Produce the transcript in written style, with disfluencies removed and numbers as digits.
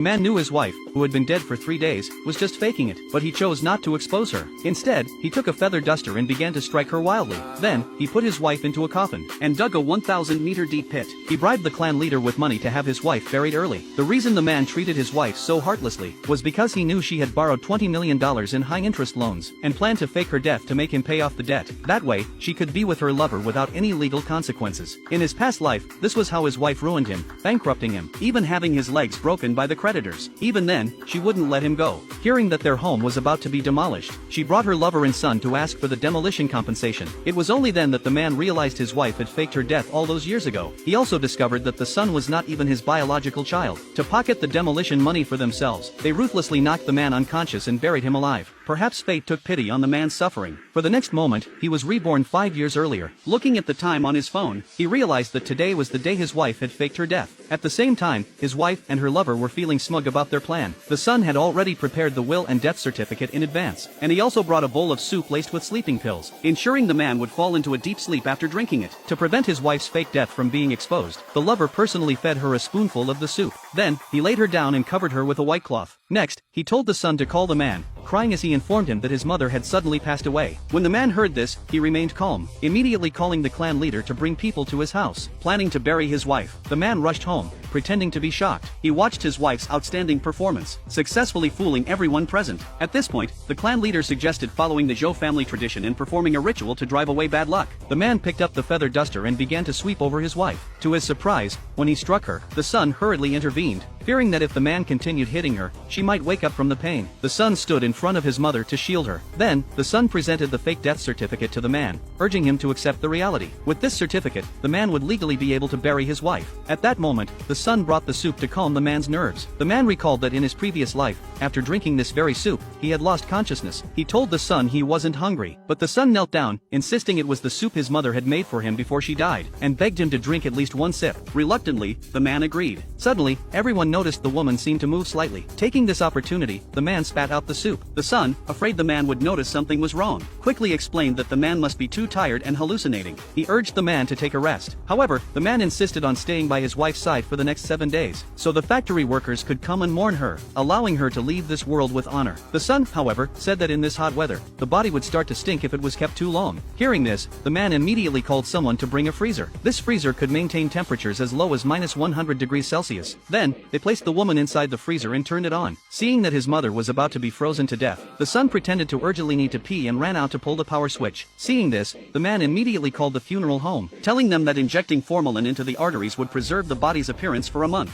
The man knew his wife, who had been dead for 3 days, was just faking it, but he chose not to expose her. Instead, he took a feather duster and began to strike her wildly. Then, he put his wife into a coffin and dug a 1,000-meter deep pit. He bribed the clan leader with money to have his wife buried early. The reason the man treated his wife so heartlessly was because he knew she had borrowed $20 million in high-interest loans and planned to fake her death to make him pay off the debt. That way, she could be with her lover without any legal consequences. In his past life, this was how his wife ruined him, bankrupting him, even having his legs broken by the creditors. Even then, she wouldn't let him go. Hearing that their home was about to be demolished, she brought her lover and son to ask for the demolition compensation. It was only then that the man realized his wife had faked her death all those years ago. He also discovered that the son was not even his biological child. To pocket the demolition money for themselves, they ruthlessly knocked the man unconscious and buried him alive. Perhaps fate took pity on the man's suffering. For the next moment, he was reborn 5 years earlier. Looking at the time on his phone, he realized that today was the day his wife had faked her death. At the same time, his wife and her lover were feeling smug about their plan. The son had already prepared the will and death certificate in advance, and he also brought a bowl of soup laced with sleeping pills, ensuring the man would fall into a deep sleep after drinking it. To prevent his wife's fake death from being exposed, the lover personally fed her a spoonful of the soup. Then, he laid her down and covered her with a white cloth. Next, he told the son to call the man, crying as he informed him that his mother had suddenly passed away. When the man heard this, he remained calm, immediately calling the clan leader to bring people to his house. Planning to bury his wife, the man rushed home, pretending to be shocked. He watched his wife's outstanding performance, successfully fooling everyone present. At this point, the clan leader suggested following the Zhou family tradition and performing a ritual to drive away bad luck. The man picked up the feather duster and began to sweep over his wife. To his surprise, when he struck her, the son hurriedly intervened, fearing that if the man continued hitting her, she might wake up from the pain. The son stood in front of his mother to shield her. Then, the son presented the fake death certificate to the man, urging him to accept the reality. With this certificate, the man would legally be able to bury his wife. At that moment, the son brought the soup to calm the man's nerves. The man recalled that in his previous life, after drinking this very soup, he had lost consciousness. He told the son he wasn't hungry, but the son knelt down, insisting it was the soup his mother had made for him before she died, and begged him to drink at least one sip. Reluctantly, the man agreed. Suddenly, everyone noticed the woman seemed to move slightly. Taking this opportunity, the man spat out the soup. The son, afraid the man would notice something was wrong, quickly explained that the man must be too tired and hallucinating. He urged the man to take a rest. However, the man insisted on staying by his wife's side for the next 7 days, so the factory workers could come and mourn her, allowing her to leave this world with honor. The son, however, said that in this hot weather, the body would start to stink if it was kept too long. Hearing this, the man immediately called someone to bring a freezer. This freezer could maintain temperatures as low as -100 degrees Celsius. Then, they placed the woman inside the freezer and turned it on. Seeing that his mother was about to be frozen to death, the son pretended to urgently need to pee and ran out to pull the power switch. Seeing this, the man immediately called the funeral home, telling them that injecting formalin into the arteries would preserve the body's appearance for a month.